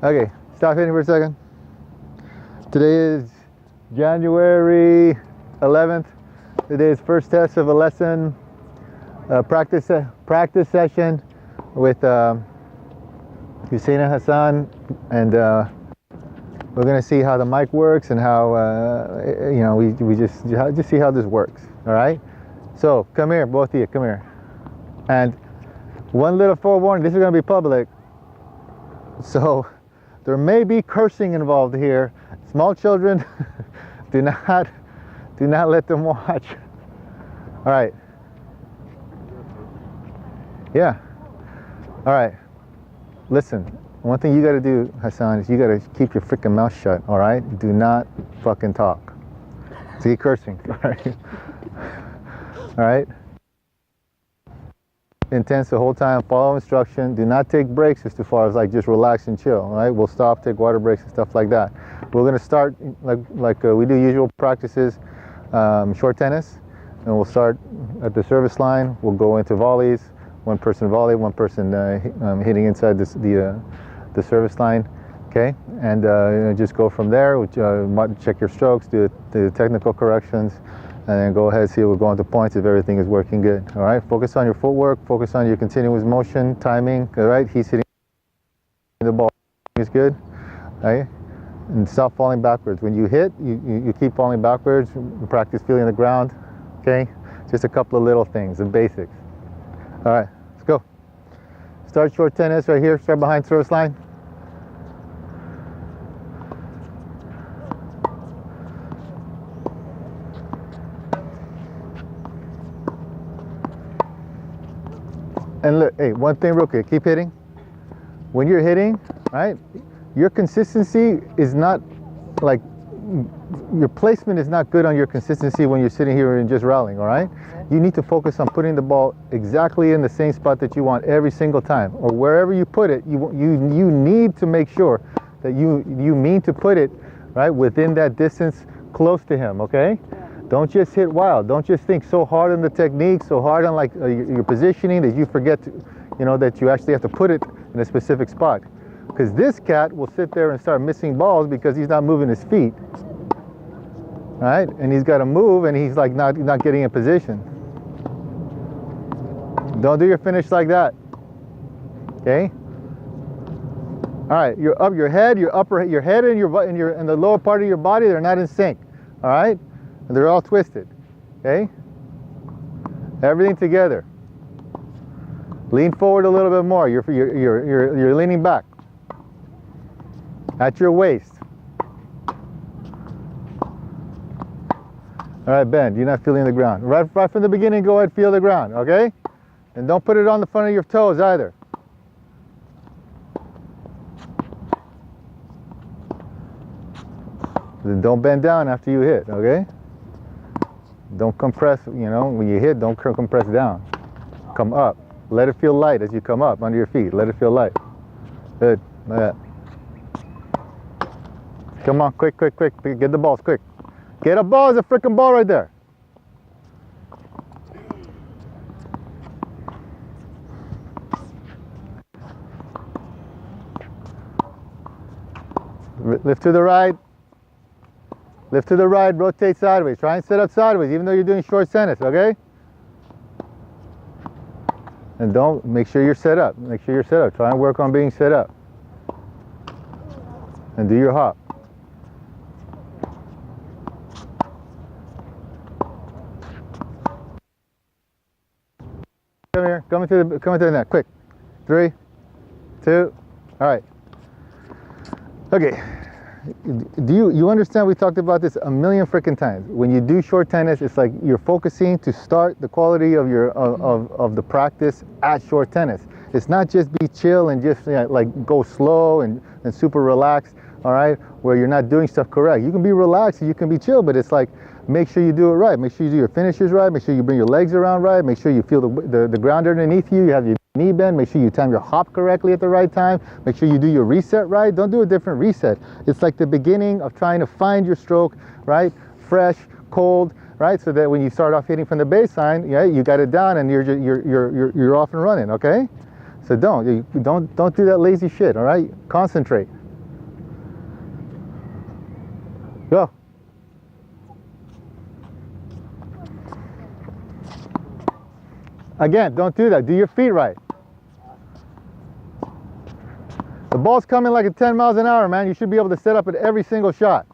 Okay, stop hitting for a second. Today is January 11th. Today is first test of a lesson, practice session with Hussein and Hassan, and we're gonna see how the mic works and how we just see how this works. All right. So come here, both of you, come here. And one little forewarning: this is gonna be public, so there may be cursing involved here. Small children, do not let them watch. All right. Yeah. All right. Listen, one thing you got to do, Hassan, is you got to keep your freaking mouth shut. All right. Do not fucking talk. See, cursing. All right. All right. Intense the whole time. Follow instruction. Do not take breaks as far as like just relax and chill. All right. We'll stop, take water breaks and stuff like that. We're gonna start like we do usual practices, short tennis, and we'll start at the service line. We'll go into volleys. One person volley, one person hitting inside the service line. Okay, and just go from there. Check your strokes, do the technical corrections, and then go ahead, see, we'll go into points if everything is working good. All right, focus on your footwork, focus on your continuous motion, timing. All right, he's hitting the ball is good. All right, and stop falling backwards. When you hit, you keep falling backwards. Practice feeling the ground. Okay, just a couple of little things, the basics. All right, let's go. Start short tennis right here. Start behind service line. And look, hey, one thing real quick, keep hitting. When you're hitting, right, your consistency is not like, your placement is not good on your consistency when you're sitting here and just rallying, all right? You need to focus on putting the ball exactly in the same spot that you want every single time, or wherever you put it, you need to make sure that you mean to put it, right, within that distance close to him, okay? Don't just hit wild. Don't just think so hard on the technique, so hard on like your positioning that you forget to, that you actually have to put it in a specific spot. Because this cat will sit there and start missing balls because he's not moving his feet, right? And he's got to move, and he's like not getting in position. Don't do your finish like that. Okay. All right. Your head and the lower part of your body, they're not in sync. All right. And they're all twisted. Okay. Everything together. Lean forward a little bit more. You're leaning back. At your waist. All right, bend. You're not feeling the ground. Right from the beginning, go ahead, feel the ground, okay? And don't put it on the front of your toes either. Then don't bend down after you hit, okay? Don't compress, when you hit, don't compress down. Come up. Let it feel light as you come up under your feet. Let it feel light. Good, like that. Come on, quick. Get the balls, quick. Get a ball, there's a freaking ball right there. Lift to the right. Lift to the right, rotate sideways. Try and sit up sideways, even though you're doing short tennis, okay? And make sure you're set up. Make sure you're set up. Try and work on being set up. And do your hop. Come here, come into the net, quick. 3, 2, all right. Okay, do you understand? We talked about this a million freaking times. When you do short tennis, it's like you're focusing to start the quality of of the practice at short tennis. It's not just be chill and just like go slow and super relaxed, all right, where you're not doing stuff correct. You can be relaxed and you can be chill, but it's like, make sure you do it right. Make sure you do your finishes right. Make sure you bring your legs around right. Make sure you feel the ground underneath you. You have your knee bend. Make sure you time your hop correctly at the right time. Make sure you do your reset right. Don't do a different reset. It's like the beginning of trying to find your stroke, right? Fresh, cold, right? So that when you start off hitting from the baseline, yeah, you got it down and you're off and running, okay? So don't do that lazy shit, all right? Concentrate. Go. Again, don't do that. Do your feet right. The ball's coming like at 10 miles an hour, man. You should be able to set up at every single shot.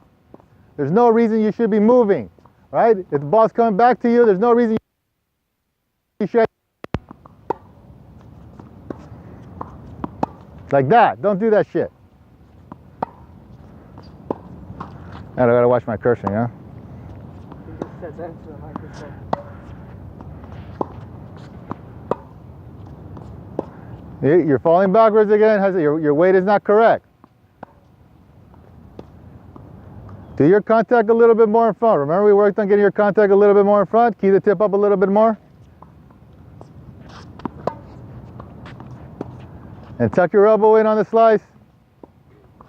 There's no reason you should be moving, right? If the ball's coming back to you, there's no reason you should. Like that. Don't do that shit. And I gotta watch my cursing, huh? You're falling backwards again. Your weight is not correct. Do your contact a little bit more in front. Remember we worked on getting your contact a little bit more in front? Keep the tip up a little bit more. And tuck your elbow in on the slice.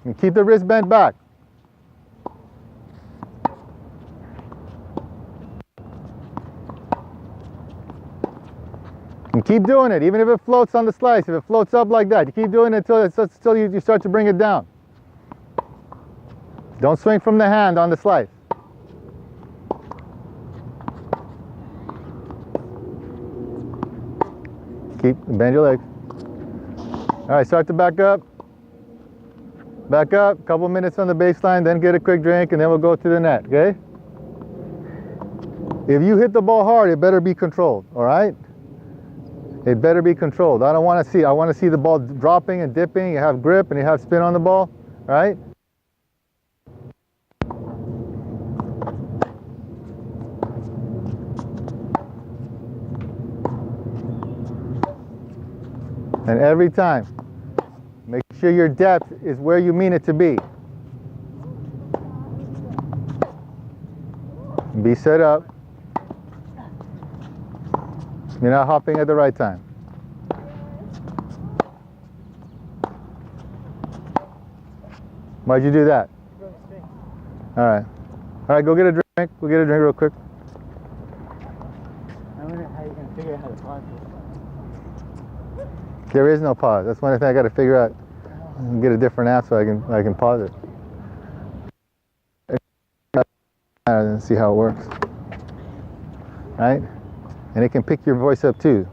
And keep the wrist bent back. And keep doing it, even if it floats on the slice, if it floats up like that. You keep doing it until you start to bring it down. Don't swing from the hand on the slice. Bend your legs. All right, start to back up. Back up, couple minutes on the baseline, then get a quick drink, and then we'll go to the net, okay? If you hit the ball hard, it better be controlled, all right? It better be controlled. I want to see the ball dropping and dipping. You have grip and you have spin on the ball, all right? And every time, make sure your depth is where you mean it to be. Be set up. You're not hopping at the right time. Why'd you do that? All right. All right, go get a drink. Go get a drink real quick. I wonder how you're going to figure out how to pause this. There is no pause. That's one thing I got to figure out. Get a different app so I can pause it. And see how it works. Right? And it can pick your voice up too.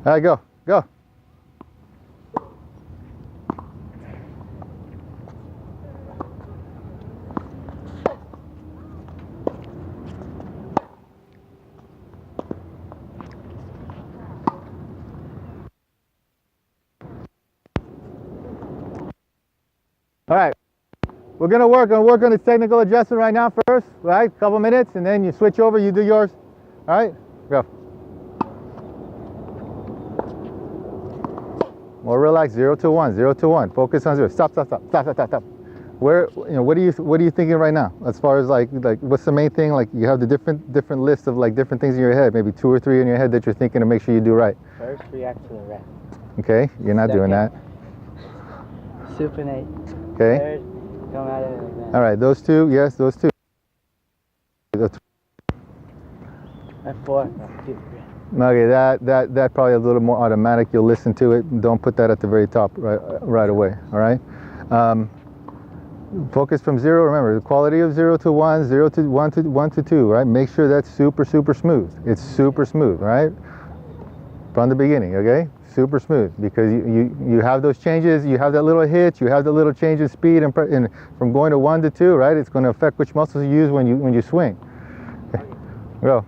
All right, go. All right, we're gonna work on this technical adjustment right now first, right? Couple minutes, and then you switch over, you do yours. All right, go. More relaxed, 0 to 1, 0 to 1. Focus on 0. Stop. Where, what are you thinking right now? As far as like what's the main thing? Like you have the different list of like different things in your head, maybe 2 or 3 in your head that you're thinking to make sure you do right. First, react to the rest. Okay, you're not doing that. Supinate. Okay. Third, come out of it like that. All right, those two, yes, those two. At 4. Okay, that probably a little more automatic. You'll listen to it. Don't put that at the very top right away. All right. Focus from 0. Remember the quality of 0 to 1, 0 to 1 to 2. Right. Make sure that's super smooth. It's super smooth. Right. From the beginning. Okay. Super smooth, because you have those changes. You have that little hitch. You have the little change in speed and from going to 1 to 2. Right. It's going to affect which muscles you use when you swing. Okay. Go.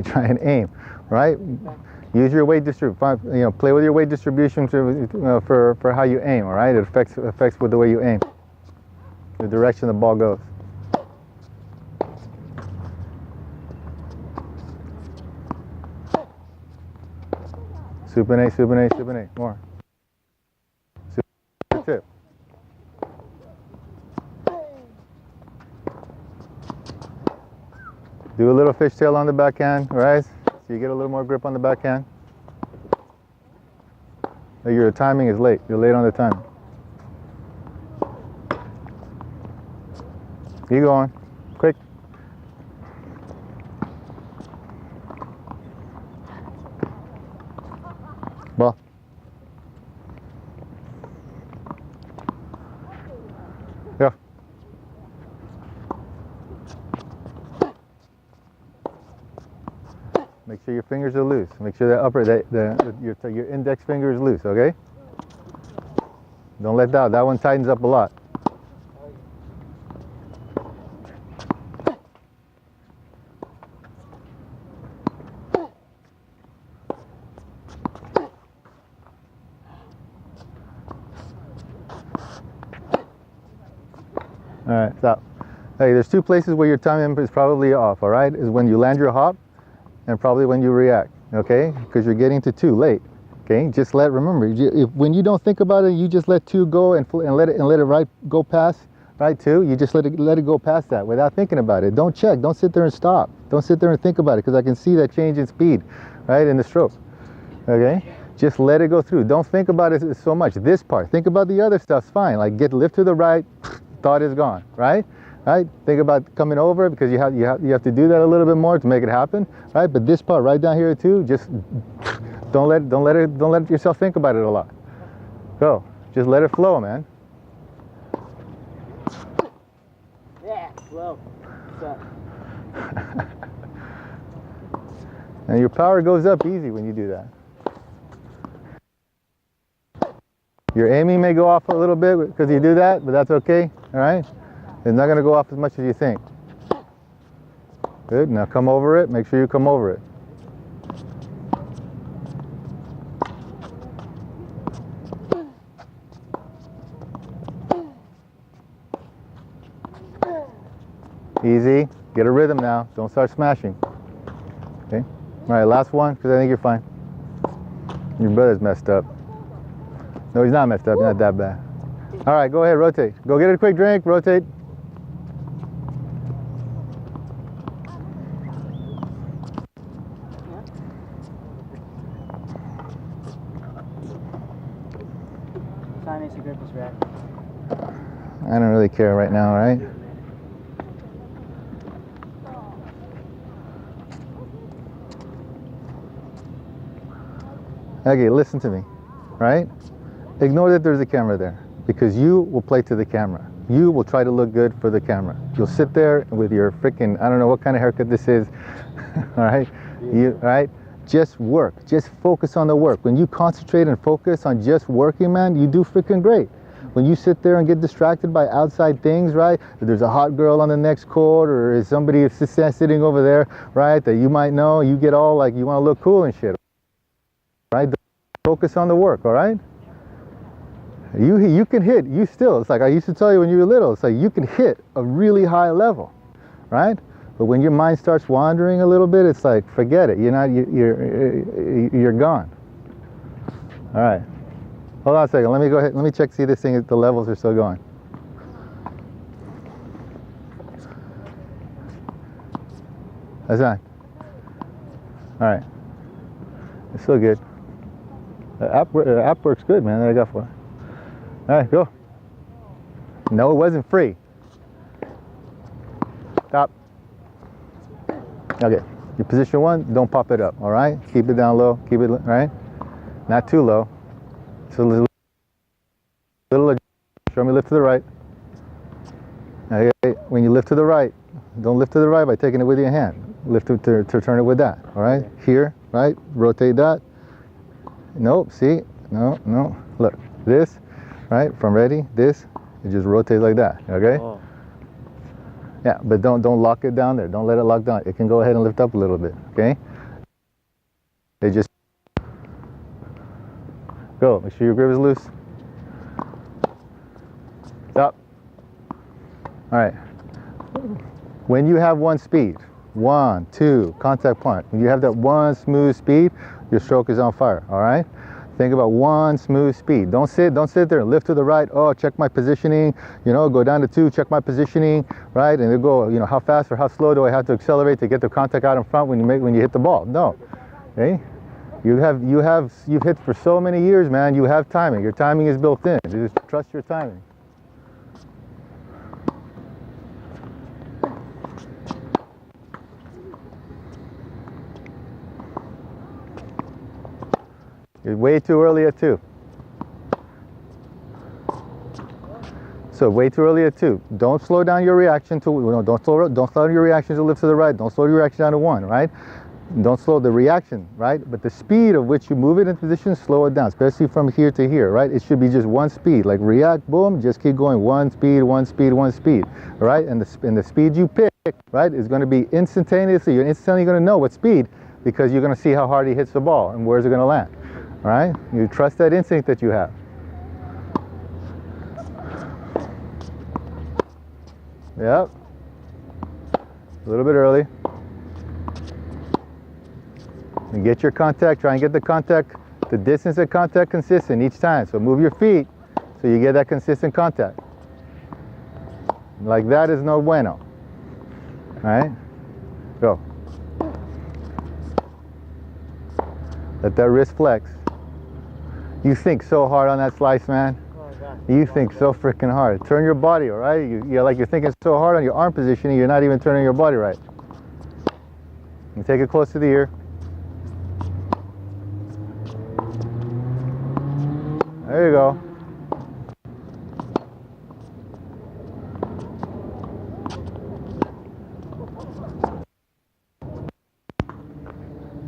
Try and aim, right? Use your weight distribution. Play with your weight distribution for how you aim. All right, it affects with the way you aim, the direction the ball goes. Supinate, more. Tip. Do a little fishtail on the backhand, right? So you get a little more grip on the backhand. Your timing is late. You're late on the time. Keep going. Quick. Ball. Go. Make sure your fingers are loose. Make sure your index finger is loose, okay? Don't let that. That one tightens up a lot. All right, stop. Hey, there's two places where your timing is probably off, all right? Is when you land your hop and probably when you react, okay? Because you're getting to two late, okay? Just remember, when you don't think about it, you just let two go and let it right go past, right two, you just let it go past that without thinking about it. Don't check, don't sit there and stop. Don't sit there and think about it because I can see that change in speed, right, in the stroke, okay? Just let it go through. Don't think about it so much. This part, think about the other stuff's fine. Like lift to the right, thought is gone, right? Right? Think about coming over because you have to do that a little bit more to make it happen, right? But this part right down here too, just don't let yourself think about it a lot. Go. Just let it flow, man. Yeah, flow. What's up? And your power goes up easy when you do that. Your aiming may go off a little bit because you do that, but that's okay, all right? It's not going to go off as much as you think. Good, now come over it. Make sure you come over it. Easy. Get a rhythm now. Don't start smashing. Okay? All right, last one, because I think you're fine. Your brother's messed up. No, he's not messed up. He's not that bad. All right, go ahead, rotate. Go get a quick drink, rotate. Time needs to grip this rack. I don't really care right now, right? Okay, listen to me, right? Ignore that there's a camera there because you will play to the camera. You will try to look good for the camera. You'll sit there with your freaking, I don't know what kind of haircut this is, all right? All right? Just work. Just focus on the work. When you concentrate and focus on just working, man, you do freaking great. When you sit there and get distracted by outside things, right? If there's a hot girl on the next court or is somebody sitting over there, right, that you might know, you get all like, you want to look cool and shit, right? Focus on the work, all right? You can hit, it's like I used to tell you when you were little, it's like you can hit a really high level, right? But when your mind starts wandering a little bit, it's like, forget it, you're gone. All right, hold on a second, let me go ahead, let me check, see this thing, the levels are still going. Hassan. All right, it's still good. The app works good, man, that I got for it. All right, go. No, it wasn't free. Stop. Okay, your position one, don't pop it up, all right? Keep it down low, keep it, right? Not too low. So little, show me lift to the right. Okay, when you lift to the right, don't lift to the right by taking it with your hand. Lift it to turn it with that, all right? Here, right, rotate that. Nope, see, no, look, this, right, from ready, this, it just rotates like that, okay? Oh. Yeah, but don't lock it down there. Don't let it lock down. It can go ahead and lift up a little bit, okay? They just go. Make sure your grip is loose. Stop. All right. When you have one speed, 1, 2, contact point. When you have that one smooth speed, your stroke is on fire, all right? Think about one smooth speed. Don't sit there and lift to the right. Oh, check my positioning. You know, go down to 2, check my positioning, right? And then go, you know, how fast or how slow do I have to accelerate to get the contact out in front when you hit the ball? No. Okay? You've hit for so many years, man. You have timing. Your timing is built in. You just trust your timing. You're way too early at 2. So way too early at 2. Don't slow down your reaction to, you know, don't slow down your reaction to lift to the right. Don't slow your reaction down to 1, right? Don't slow the reaction, right? But the speed of which you move it in position, slow it down, especially from here to here, right? It should be just one speed, like react, boom, just keep going, one speed, one speed, one speed, right? And the speed you pick, right, is going to be instantaneously. You're instantly going to know what speed because you're going to see how hard he hits the ball and where's it going to land. All right? You trust that instinct that you have. Yep. A little bit early. And get your contact, try and get the contact, the distance of contact consistent each time. So move your feet so you get that consistent contact. Like that is no bueno. All right? Go. Let that wrist flex. You think so hard on that slice, man. You think so freaking hard. Turn your body, all right? You're like you're thinking so hard on your arm positioning, you're not even turning your body right. And take it close to the ear. There you go.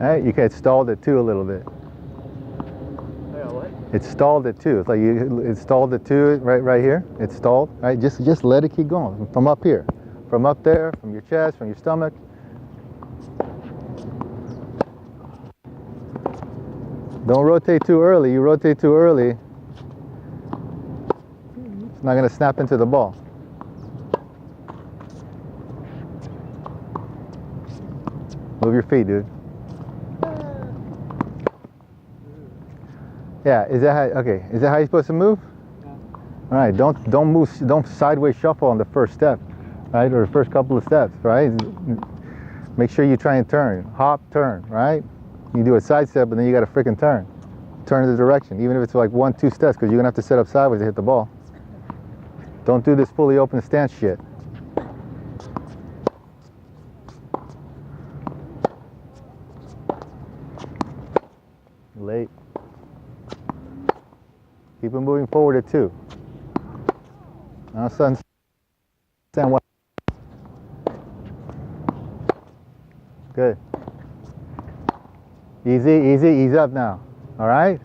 All right, you can stalled it too a little bit. It stalled it too. It's like it stalled it too, right here. It's stalled, right? Just let it keep going from up here, from up there, from your chest, from your stomach. Don't rotate too early. You rotate too early, it's not going to snap into the ball. Move your feet, dude. Yeah, is that how, okay, is that how you're supposed to move? Yeah. All right, don't sideways shuffle on the first step, right? Or the first couple of steps, right? Make sure you try and turn, hop, turn, right? You do a side step, and then you got to freaking turn. Turn in the direction, even if it's like 1, 2 steps, because you're gonna have to set up sideways to hit the ball. Don't do this fully open stance shit. Late. Keep it moving forward at 2. Now, son, stand one. Good. Easy, easy, ease up now. All right?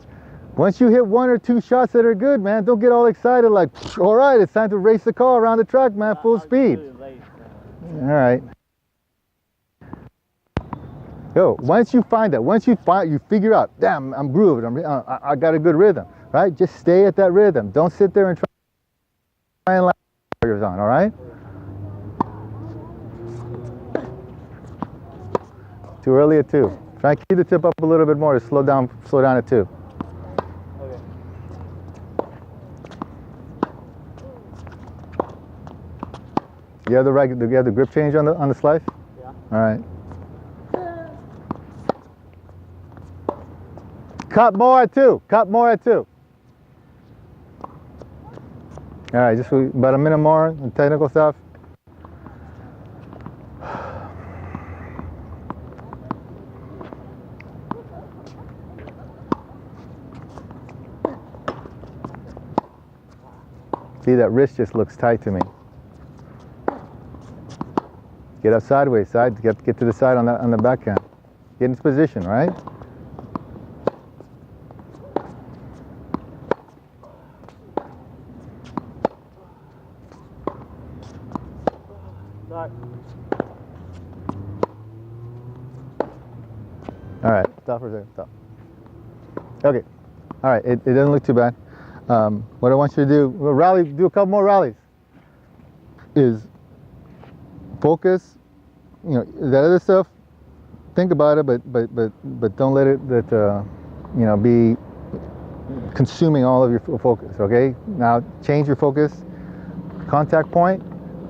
Once you hit 1 or 2 shots that are good, man, don't get all excited like, all right, it's time to race the car around the track, man, full speed. All right. Yo, once you find that, you figure out, damn, I'm grooved, I got a good rhythm, right? Just stay at that rhythm. Don't sit there and try and yours on, all right? Too early at 2. Try and keep the tip up a little bit more to slow down at 2. Okay. You have the grip change on the slice? Yeah. All right. Cut more at 2. Cut more at 2. All right, just about a minute more on technical stuff. See, that wrist just looks tight to me. Get up sideways, get to the side on the backhand. Get into position, right? All right, stop for a second, stop. Okay, all right, it doesn't look too bad. What I want you to do, do a couple more rallies, is focus, you know, that other stuff, think about it, but don't let it, you know, be consuming all of your focus, okay? Now change your focus, contact point.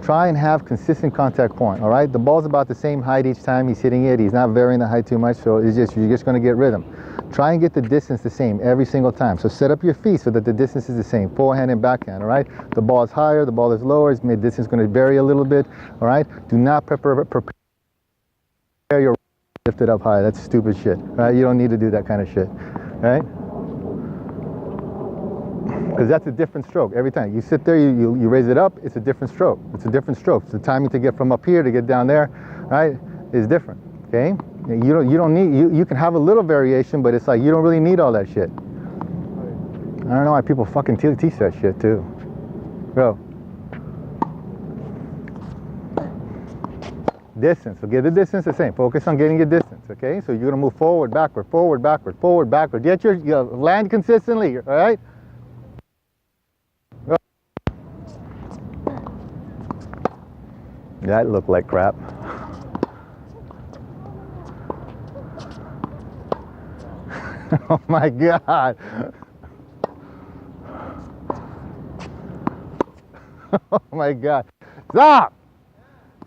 Try and have consistent contact point, all right? The ball's about the same height each time he's hitting it. He's not varying the height too much, so you're just gonna get rhythm. Try and get the distance the same every single time. So set up your feet so that the distance is the same, forehand and backhand, all right? The ball is higher, the ball is lower, its mid-distance is gonna vary a little bit, all right? Do not prepare your lift it up high. That's stupid shit, right? You don't need to do that kind of shit, right? Because that's a different stroke every time. You sit there, you raise it up, it's a different stroke. It's a different stroke. The timing to get from up here to get down there, right, is different, okay? You don't need, you can have a little variation, but it's like you don't really need all that shit. I don't know why people fucking teach that shit too. Go. Distance, so get the distance the same. Focus on getting your distance, okay? So you're gonna move forward, backward, forward, backward, forward, backward. Get your land consistently, all right? Go. That looked like crap. Oh my God. Oh my God. Stop!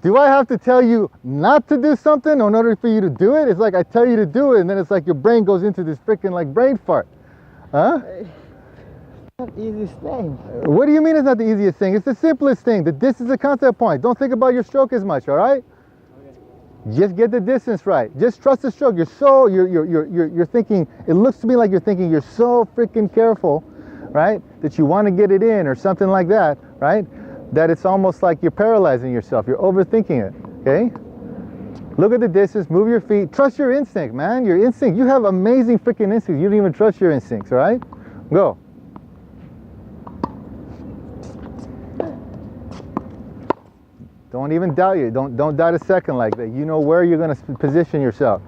Do I have to tell you not to do something in order for you to do it? It's like I tell you to do it and then it's like your brain goes into this freaking like brain fart. Huh? It's not the easiest thing. What do you mean it's not the easiest thing? It's the simplest thing. The distance is a contact point. Don't think about your stroke as much, all right? Just get the distance right. Just trust the stroke. You're thinking, it looks to me like you're thinking you're so freaking careful, right? That you want to get it in or something like that, right? That it's almost like you're paralyzing yourself. You're overthinking it, okay? Look at the distance, move your feet. Trust your instinct, man. Your instinct. You have amazing freaking instincts. You don't even trust your instincts, all right? Go. Don't even doubt you. Don't doubt a second like that. You know where you're going to position yourself.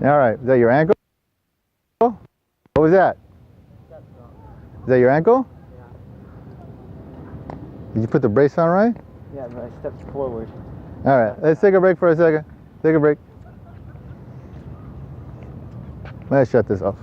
All right. Is that your ankle? What was that? Is that your ankle? Yeah. Did you put the brace on right? Yeah, but I stepped forward. All right. Let's take a break for a second. Take a break. Let's shut this off.